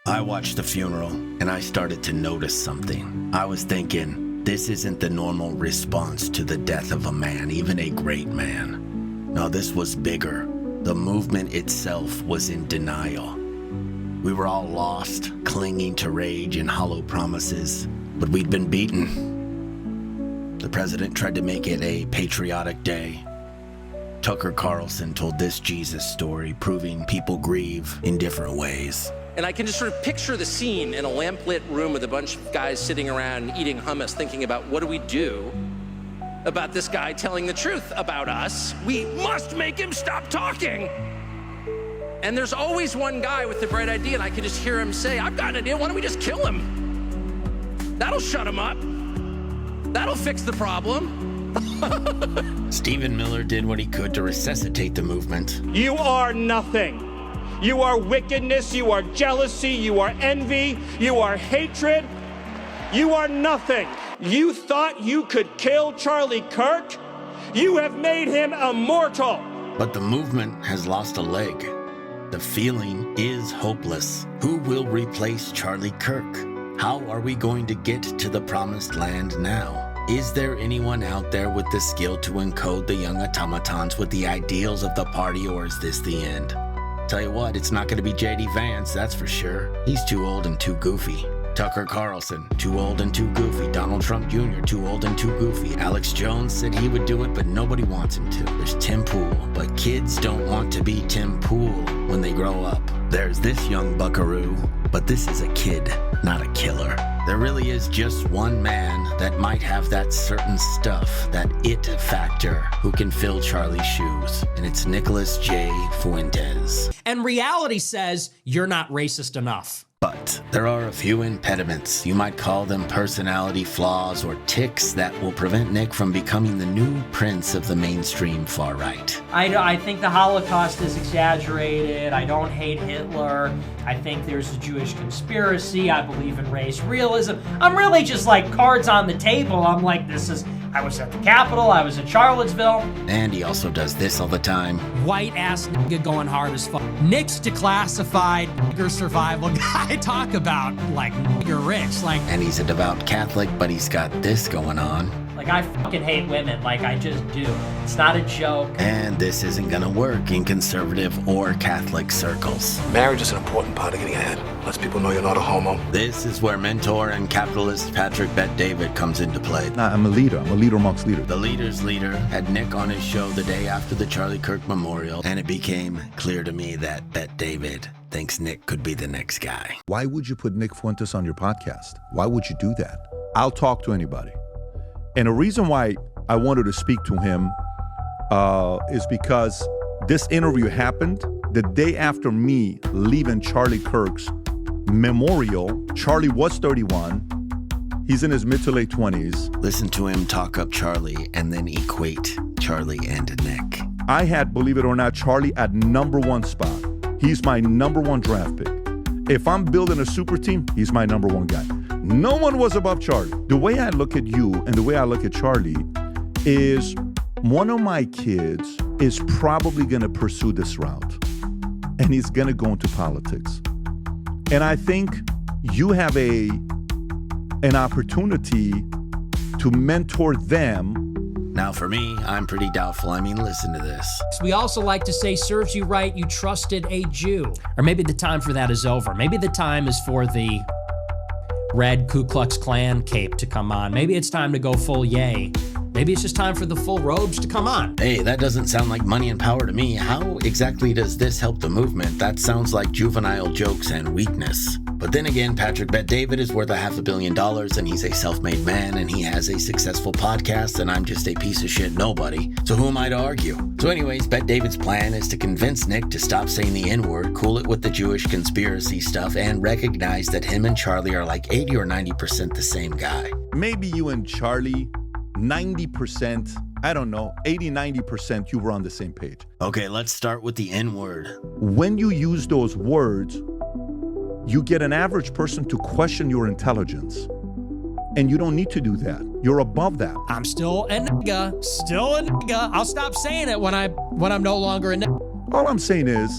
I watched the funeral, and I started to notice something. I was thinking, this isn't the normal response to the death of a man, even a great man. No, this was bigger. The movement itself was in denial. We were all lost, clinging to rage and hollow promises, but we'd been beaten. The president tried to make it a patriotic day. Tucker Carlson told this Jesus story, proving people grieve in different ways. And I can just sort of picture the scene in a lamplit room with a bunch of guys sitting around eating hummus, thinking about what do we do about this guy telling the truth about us? We must make him stop talking. And there's always one guy with the bright idea, and I can just hear him say, I've got an idea, why don't we just kill him? That'll shut him up. That'll fix the problem. Stephen Miller did what he could to resuscitate the movement. You are nothing. You are wickedness, you are jealousy, you are envy, you are hatred. You are nothing. You thought you could kill Charlie Kirk? You have made him immortal. But the movement has lost a leg. The feeling is hopeless. Who will replace Charlie Kirk? How are we going to get to the promised land now? Is there anyone out there with the skill to encode the young automatons with the ideals of the party, or is this the end? Tell you what, it's not going to be J.D. Vance, that's for sure. He's too old and too goofy. Tucker Carlson, too old and too goofy. Donald Trump Jr., too old and too goofy. Alex Jones said he would do it, but nobody wants him to. There's Tim Pool, but kids don't want to be Tim Pool when they grow up. There's this young buckaroo, but this is a kid, not a killer. There really is just one man that might have that certain stuff, that it factor, who can fill Charlie's shoes, and it's Nicholas J. Fuentes. And reality says you're not racist enough. But there are a few impediments. You might call them personality flaws or tics that will prevent Nick from becoming the new prince of the mainstream far right. I think the Holocaust is exaggerated. I don't hate Hitler. I think there's a Jewish conspiracy. I believe in race realism. I'm really just like cards on the table. I'm like, I was at the Capitol. I was at Charlottesville. And he also does this all the time. White ass nigga going hard as fuck. Nick's declassified nigger survival guy. Talk about like nigger rich. Like, and he's a devout Catholic, but he's got this going on. Like, I fucking hate women. Like, I just do. It's not a joke. And this isn't gonna work in conservative or Catholic circles. Marriage is an important part of getting ahead. Lets people know you're not a homo. This is where mentor and capitalist Patrick Bet-David comes into play. Nah, I'm a leader. I'm a leader amongst leaders. The leader's leader had Nick on his show the day after the Charlie Kirk memorial, and it became clear to me that Bet-David thinks Nick could be the next guy. Why would you put Nick Fuentes on your podcast? Why would you do that? I'll talk to anybody. And the reason why I wanted to speak to him is because this interview happened the day after me leaving Charlie Kirk's memorial. Charlie was 31. He's in his mid to late 20s. Listen to him talk up Charlie and then equate Charlie and Nick. I had, believe it or not, Charlie at #1 spot. He's my #1 draft pick. If I'm building a super team, he's my #1 guy. No one was above Charlie. The way I look at you and the way I look at Charlie is one of my kids is probably going to pursue this route, and he's going to go into politics. And I think you have an opportunity to mentor them. Now for me, I'm pretty doubtful. I mean, listen to this. We also like to say, serves you right, you trusted a Jew. Or maybe the time for that is over. Maybe the time is for the red Ku Klux Klan cape to come on. Maybe it's time to go full yay. Maybe it's just time for the full robes to come on. Hey, that doesn't sound like money and power to me. How exactly does this help the movement? That sounds like juvenile jokes and weakness. But then again, Patrick Bet-David is worth $500 million, and he's a self-made man, and he has a successful podcast, and I'm just a piece of shit nobody. So who am I to argue? So anyways, Bet-David's plan is to convince Nick to stop saying the N-word, cool it with the Jewish conspiracy stuff, and recognize that him and Charlie are like 80 or 90% the same guy. Maybe you and Charlie, 90%, I don't know, 80, 90%, you were on the same page. Okay, let's start with the N-word. When you use those words, you get an average person to question your intelligence. And you don't need to do that. You're above that. I'm still a nigga. Still a nigga. I'll stop saying it when I'm no longer a nigga. All I'm saying is,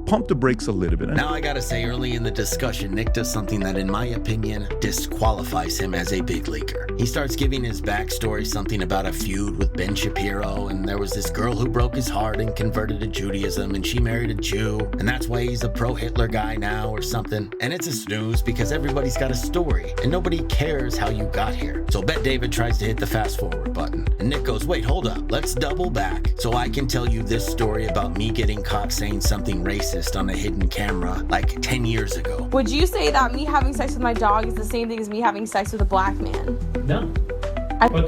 pump the brakes a little bit. Now I gotta say, early in the discussion, Nick does something that, in my opinion, disqualifies him as a big leaguer. He starts giving his backstory, something about a feud with Ben Shapiro, and there was this girl who broke his heart and converted to Judaism, and she married a Jew, and that's why he's a pro-Hitler guy now or something. And it's a snooze because everybody's got a story, and nobody cares how you got here. So Bet David tries to hit the fast forward button, and Nick goes, wait, hold up, let's double back so I can tell you this story about me getting caught saying something racist on a hidden camera like 10 years ago. Would you say that me having sex with my dog is the same thing as me having sex with a black man? No. But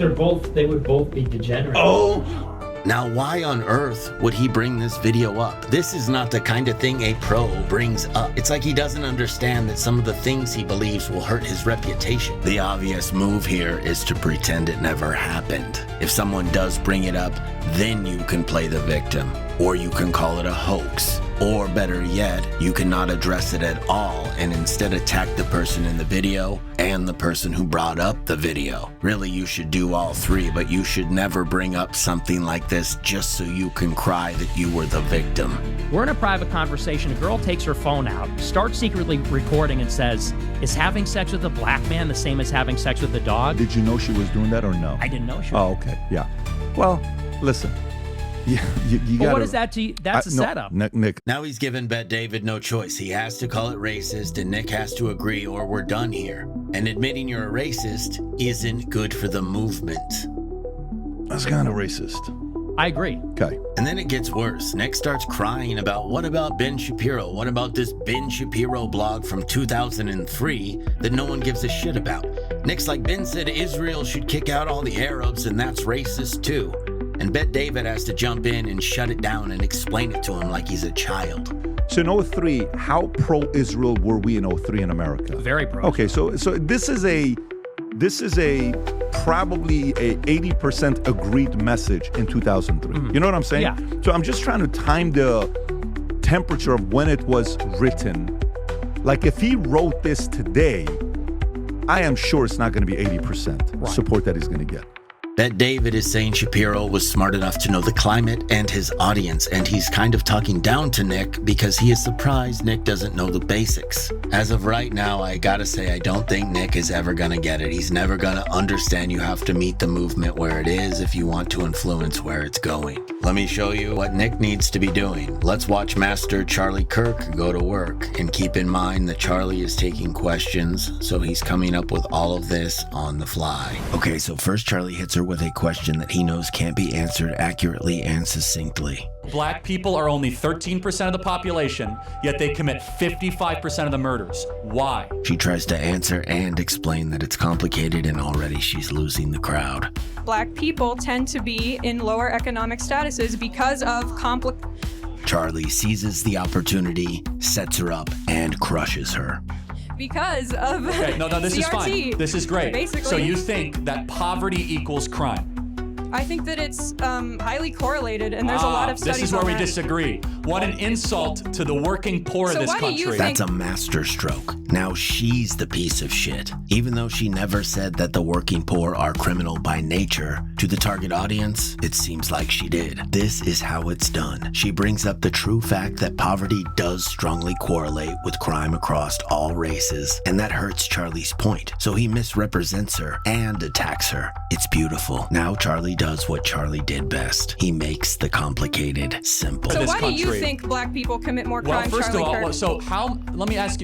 they would both be degenerate. Oh! Now, why on earth would he bring this video up? This is not the kind of thing a pro brings up. It's like he doesn't understand that some of the things he believes will hurt his reputation. The obvious move here is to pretend it never happened. If someone does bring it up, then you can play the victim, or you can call it a hoax. Or better yet, you cannot address it at all and instead attack the person in the video and the person who brought up the video. Really, you should do all three, but you should never bring up something like this just so you can cry that you were the victim. We're in a private conversation. A girl takes her phone out, starts secretly recording and says, is having sex with a black man the same as having sex with a dog? Did you know she was doing that or no? I didn't know she was. Oh, okay. Yeah. Well, listen. Yeah, you but gotta, what is that to you? That's a setup. Nick. Now he's given Bet David no choice. He has to call it racist, and Nick has to agree, or we're done here. And admitting you're a racist isn't good for the movement. That's kind of racist. I agree. Okay. And then it gets worse. Nick starts crying about, what about Ben Shapiro? What about this Ben Shapiro blog from 2003 that no one gives a shit about? Nick's like, Ben said Israel should kick out all the Arabs, and that's racist too. And Bet David has to jump in and shut it down and explain it to him like he's a child. So in 03, how pro-Israel were we in 03 in America? Very pro. Okay, so this is a probably a 80% agreed message in 2003. Mm-hmm. You know what I'm saying? Yeah. So I'm just trying to time the temperature of when it was written. Like if he wrote this today, I am sure it's not going to be 80% support that he's going to get. Bet David is saying Shapiro was smart enough to know the climate and his audience, and he's kind of talking down to Nick because he is surprised Nick doesn't know the basics. As of right now, I gotta say, I don't think Nick is ever gonna get it. He's never gonna understand you have to meet the movement where it is if you want to influence where it's going. Let me show you what Nick needs to be doing. Let's watch Master Charlie Kirk go to work, and keep in mind that Charlie is taking questions, so he's coming up with all of this on the fly. Okay, so first Charlie hits her with a question that he knows can't be answered accurately and succinctly. Black people are only 13% of the population, yet they commit 55% of the murders. Why? She tries to answer and explain that it's complicated, and already she's losing the crowd. Black people tend to be in lower economic statuses because of Charlie seizes the opportunity, sets her up, and crushes her. Because of okay, no, this CRT. is fine. This is great. Basically. So you think that poverty equals crime? I think that it's highly correlated, and there's a lot of studies This is where on we that. disagree. What an insult to the working poor of this why do you country. think- That's a master stroke. Now she's the piece of shit. Even though she never said that the working poor are criminal by nature, to the target audience, it seems like she did. This is how it's done. She brings up the true fact that poverty does strongly correlate with crime across all races, and that hurts Charlie's point. So he misrepresents her and attacks her. It's beautiful. Now Charlie does what Charlie did best. He makes the complicated simple. So this why do you country. think black people commit more Well, crime, first of Charlie all, Kirk? so how? Let me ask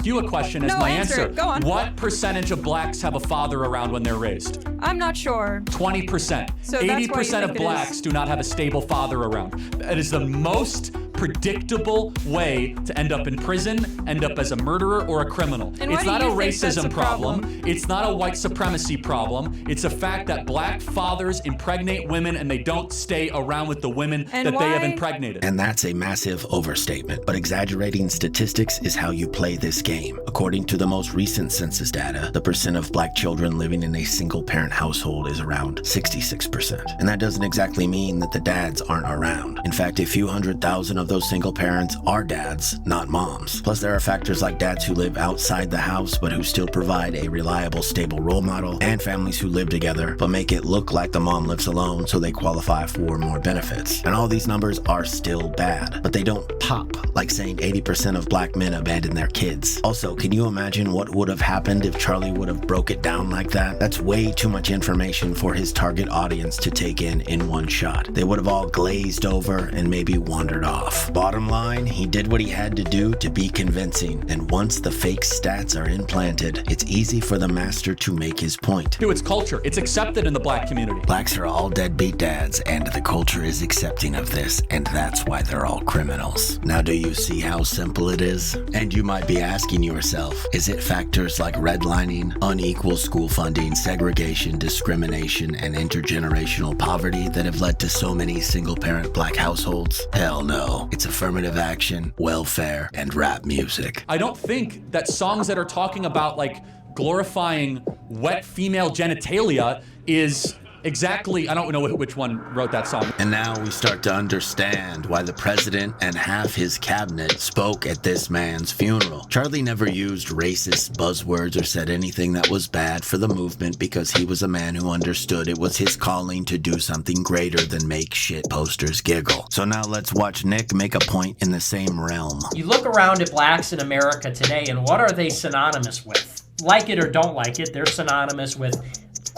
you a question as No, my answer it. Go on. What percentage of blacks have a father around when they're raised? I'm not sure. 20%. So that's why you 80% of think it blacks is. do not have a stable father around. It is the most predictable way to end up in prison, end up as a murderer or a criminal. And why It's do not a you think that's racism a problem? It's not a white supremacy problem. It's a fact that black fathers impregnate women and they don't stay around with the women And that they have why- impregnated. And that's a massive overstatement, but exaggerating statistics is how you play this game. According to the most recent census data, the percent of black children living in a single-parent household is around 66%. And that doesn't exactly mean that the dads aren't around. In fact, a few 100,000 of those single parents are dads, not moms. Plus, there are factors like dads who live outside the house but who still provide a reliable, stable role model, and families who live together but make it look like the mom lives alone so they qualify for more benefits. And all these numbers are still bad, but they don't pop like like saying 80% of black men abandon their kids. Also, can you imagine what would have happened if Charlie would have broke it down like that? That's way too much information for his target audience to take in one shot. They would have all glazed over and maybe wandered off. Bottom line, he did what he had to do to be convincing, and once the fake stats are implanted, it's easy for the master to make his point. Dude, it's culture. It's accepted in the black community. Blacks are all deadbeat dads, and the culture is accepting of this, and that's why they're all criminals. Now, do you see how simple it is? And you might be asking yourself, is it factors like redlining, unequal school funding, segregation, discrimination, and intergenerational poverty that have led to so many single-parent black households? Hell no. It's affirmative action, welfare, and rap music. I don't think that songs that are talking about like glorifying wet female genitalia is exactly, I don't know which one wrote that song. And now we start to understand why the president and half his cabinet spoke at this man's funeral. Charlie never used racist buzzwords or said anything that was bad for the movement because he was a man who understood it was his calling to do something greater than make shit posters giggle. So now let's watch Nick make a point in the same realm. You look around at blacks in America today, and what are they synonymous with? Like it or don't like it, they're synonymous with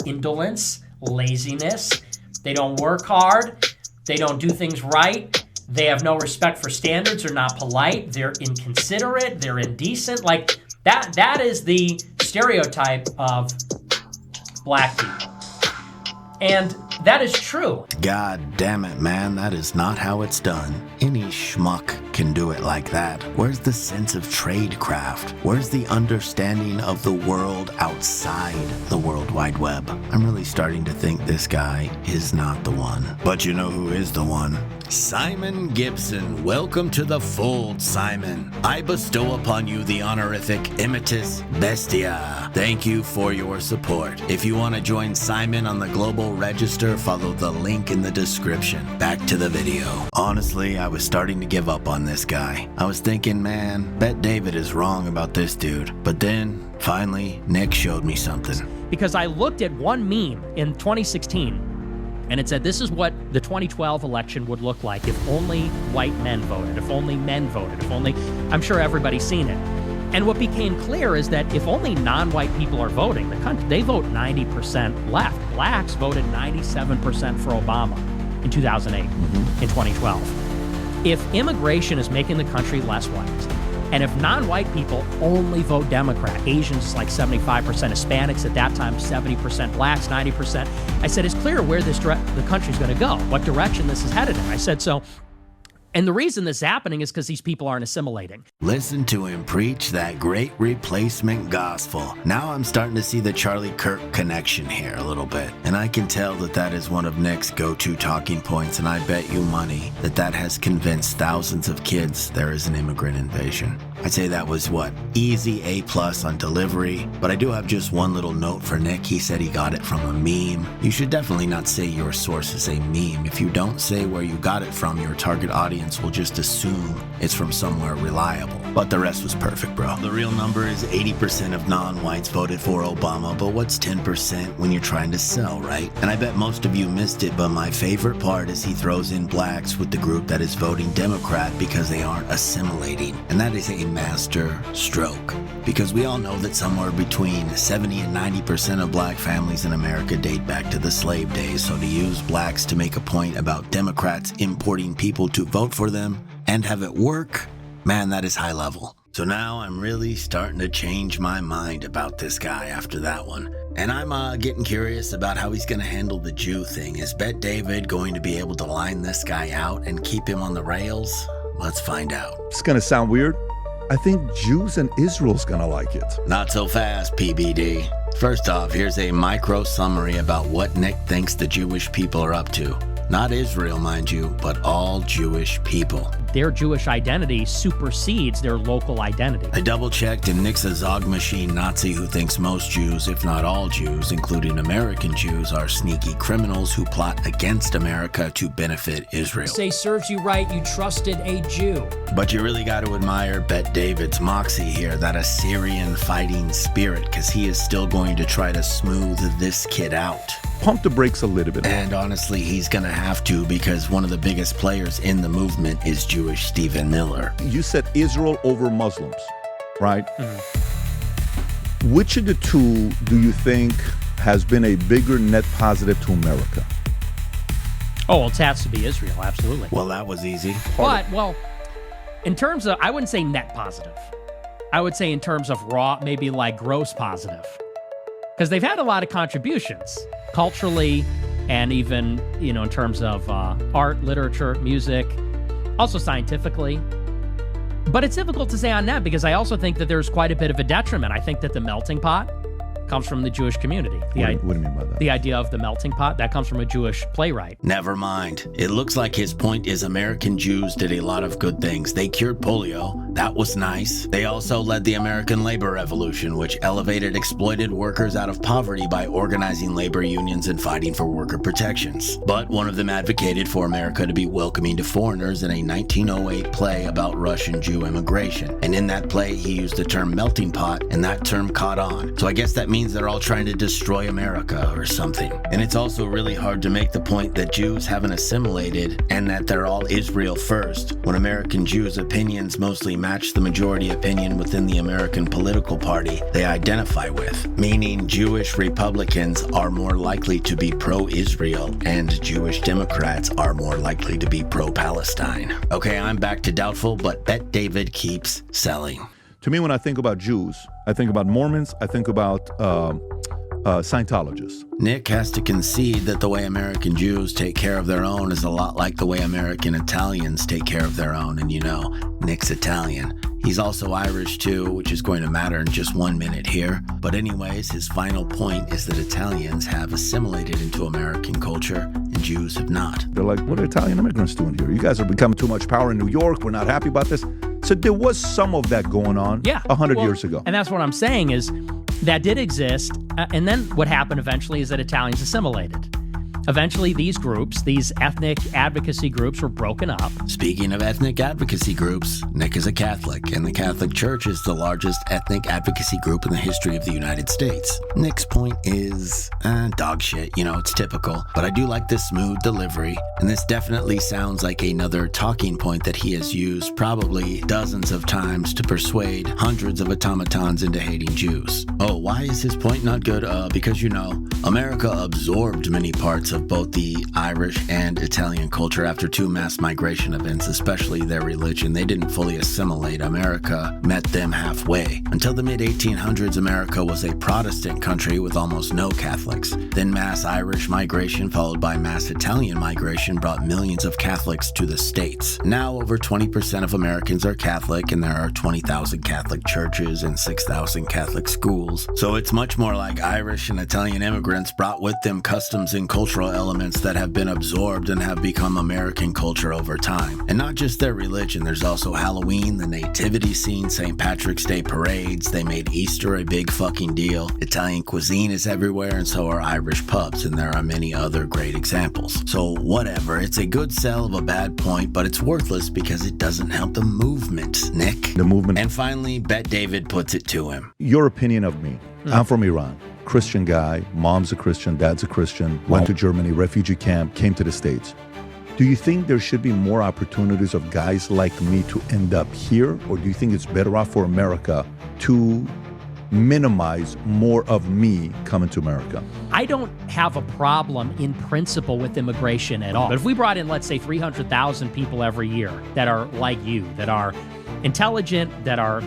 indolence, laziness. They don't work hard. They don't do things right. They have no respect for standards. They're not polite. They're inconsiderate. They're indecent. Like that is the stereotype of black people. And that is true. God damn it, man, that is not how it's done. Any schmuck can do it like that. Where's the sense of tradecraft? Where's the understanding of the world outside the World Wide Web? I'm really starting to think this guy is not the one. But you know who is the one? Simon Gibson. Welcome to the fold, Simon. I bestow upon you the honorific Immitus Bestia. Thank you for your support. If you want to join Simon on the Global Register, follow the link in the description. Back to the video. Honestly, I was starting to give up on this guy. I was thinking, man, bet David is wrong about this dude. But then, finally, Nick showed me something. Because I looked at one meme in 2016, and it said, this is what the 2012 election would look like if only white men voted, if only men voted, if only... I'm sure everybody's seen it. And what became clear is that if only non-white people are voting, the country, they vote 90% left. Blacks voted 97% for Obama in 2008, in 2012. If immigration is making the country less white, and if non-white people only vote Democrat, Asians like 75%, Hispanics at that time 70%, blacks 90%, I said it's clear where the country's going to go, what direction this is headed in. I said so. And the reason this is happening is because these people aren't assimilating. Listen to him preach that great replacement gospel. Now I'm starting to see the Charlie Kirk connection here a little bit. And I can tell that that is one of Nick's go-to talking points, and I bet you money that that has convinced thousands of kids there is an immigrant invasion. I'd say that was, what, easy A+ on delivery. But I do have just one little note for Nick. He said he got it from a meme. You should definitely not say your source is a meme. If you don't say where you got it from, your target audience will just assume it's from somewhere reliable. But the rest was perfect, bro. The real number is 80% of non-whites voted for Obama, but what's 10% when you're trying to sell, right? And I bet most of you missed it, but my favorite part is he throws in blacks with the group that is voting Democrat because they aren't assimilating. And that is a master stroke. Because we all know that somewhere between 70 and 90% of black families in America date back to the slave days, so to use blacks to make a point about Democrats importing people to vote for them and have it work, man, that is high level. So now I'm really starting to change my mind about this guy after that one. And I'm getting curious about how he's going to handle the Jew thing. Is Bet David going to be able to line this guy out and keep him on the rails? Let's find out. It's going to sound weird. I think Jews and Israel's going to like it. Not so fast, PBD. First off, here's a micro summary about what Nick thinks the Jewish people are up to. Not Israel, mind you, but all Jewish people. Their Jewish identity supersedes their local identity. I double-checked, and Nick's a Zog machine Nazi who thinks most Jews, if not all Jews, including American Jews, are sneaky criminals who plot against America to benefit Israel. Say serves you right, you trusted a Jew. But you really got to admire Bet David's moxie here, that Assyrian fighting spirit, because he is still going to try to smooth this kid out. pump the brakes a little bit. And honestly, he's going to have to, because one of the biggest players in the movement is Jewish Stephen Miller. You said Israel over Muslims, right? Which of the two do you think has been a bigger net positive to America? Oh, well, it has to be Israel, absolutely. Well, that was easy. But, well, in terms of, I wouldn't say net positive. I would say in terms of raw, maybe like gross positive. Because they've had a lot of contributions, culturally, and even, in terms of art, literature, music, also scientifically. But it's difficult to say on net, because I also think that there's quite a bit of a detriment. I think that the melting pot comes from the Jewish community. What do you mean by that? The idea of the melting pot, that comes from a Jewish playwright. Never mind. It looks like his point is American Jews did a lot of good things. They cured polio. That was nice. They also led the American labor revolution, which elevated exploited workers out of poverty by organizing labor unions and fighting for worker protections. But one of them advocated for America to be welcoming to foreigners in a 1908 play about Russian Jew immigration. And in that play, he used the term melting pot, and that term caught on. So I guess that means they're all trying to destroy America or something. And it's also really hard to make the point that Jews haven't assimilated and that they're all Israel first, when American Jews' opinions mostly match the majority opinion within the American political party they identify with, meaning Jewish Republicans are more likely to be pro-Israel and Jewish Democrats are more likely to be pro-Palestine. Okay, I'm back to doubtful, but Bet David keeps selling. To me, when I think about Jews, I think about Mormons, I think about Scientologists. Nick has to concede that the way American Jews take care of their own is a lot like the way American Italians take care of their own. And Nick's Italian. He's also Irish too, which is going to matter in just 1 minute here. But anyways, his final point is that Italians have assimilated into American culture and Jews have not. They're like, what are Italian immigrants doing here? You guys are becoming too much power in New York. We're not happy about this. So there was some of that going on 100 years ago. And that's what I'm saying is that did exist. And then what happened eventually is that Italians assimilated. Eventually, these groups, these ethnic advocacy groups, were broken up. Speaking of ethnic advocacy groups, Nick is a Catholic, and the Catholic Church is the largest ethnic advocacy group in the history of the United States. Nick's point is dog shit. It's typical, but I do like the smooth delivery, and this definitely sounds like another talking point that he has used probably dozens of times to persuade hundreds of automatons into hating Jews. Oh, why is his point not good? Because America absorbed many parts of both the Irish and Italian culture after two mass migration events, especially their religion. They didn't fully assimilate. America met them halfway. Until the mid-1800s, America was a Protestant country with almost no Catholics. Then mass Irish migration, followed by mass Italian migration, brought millions of Catholics to the States. Now over 20% of Americans are Catholic, and there are 20,000 Catholic churches and 6,000 Catholic schools. So it's much more like Irish and Italian immigrants brought with them customs and cultural elements that have been absorbed and have become American culture over time. And not just their religion, there's also Halloween, the nativity scene, St. Patrick's Day parades. They made Easter a big fucking deal. Italian cuisine is everywhere, and so are Irish pubs, and there are many other great examples. So whatever, it's a good sell of a bad point, but it's worthless because it doesn't help the movement, Nick. The movement. And finally, Bet David puts it to him. Your opinion of me. I'm from Iran. Christian guy, mom's a Christian, dad's a Christian, went to Germany, refugee camp, came to the States. Do you think there should be more opportunities of guys like me to end up here? Or do you think it's better off for America to minimize more of me coming to America? I don't have a problem in principle with immigration at all. But if we brought in, let's say, 300,000 people every year that are like you, that are intelligent, that are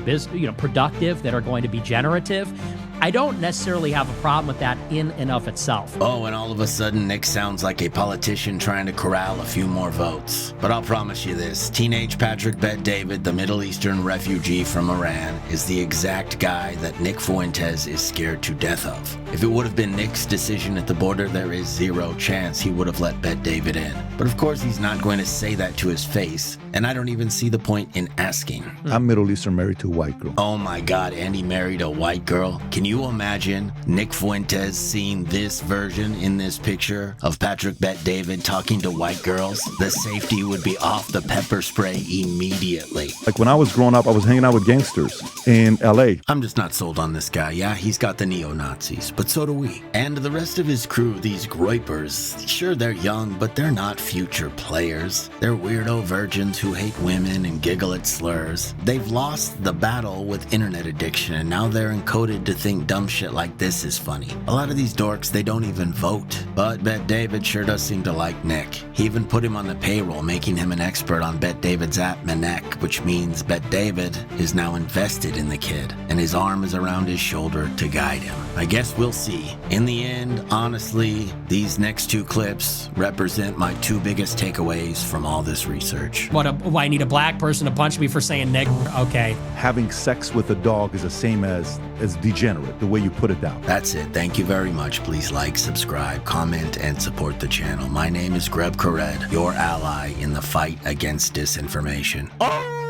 productive, that are going to be generative, I don't necessarily have a problem with that in and of itself. Oh, and all of a sudden, Nick sounds like a politician trying to corral a few more votes. But I'll promise you this, teenage Patrick Bet David, the Middle Eastern refugee from Iran, is the exact guy that Nick Fuentes is scared to death of. If it would have been Nick's decision at the border, there is zero chance he would have let Bet David in. But of course, he's not going to say that to his face, and I don't even see the point in asking. I'm Middle Eastern, married to a white girl. Oh my God, and he married a white girl? Can you imagine Nick Fuentes seeing this version in this picture of Patrick Bet-David talking to white girls? The safety would be off the pepper spray immediately. Like when I was growing up, I was hanging out with gangsters in LA. I'm just not sold on this guy. Yeah, he's got the neo-Nazis, but so do we. And the rest of his crew, these groypers, sure, they're young, but they're not future players. They're weirdo virgins who hate women and giggle at slurs. They've lost the battle with internet addiction, and now they're encoded to think dumb shit like this is funny. A lot of these dorks, they don't even vote. But Bet-David sure does seem to like Nick. He even put him on the payroll, making him an expert on Bet-David's app, Manek, which means Bet-David is now invested in the kid, and his arm is around his shoulder to guide him. I guess we'll see. In the end, honestly, these next two clips represent my two biggest takeaways from all this research. Why I need a black person to punch me for saying nigger? Okay. Having sex with a dog is the same as degenerate, the way you put it down. That's it. Thank you very much. Please like, subscribe, comment, and support the channel. My name is Greb Kored, your ally in the fight against disinformation. Oh!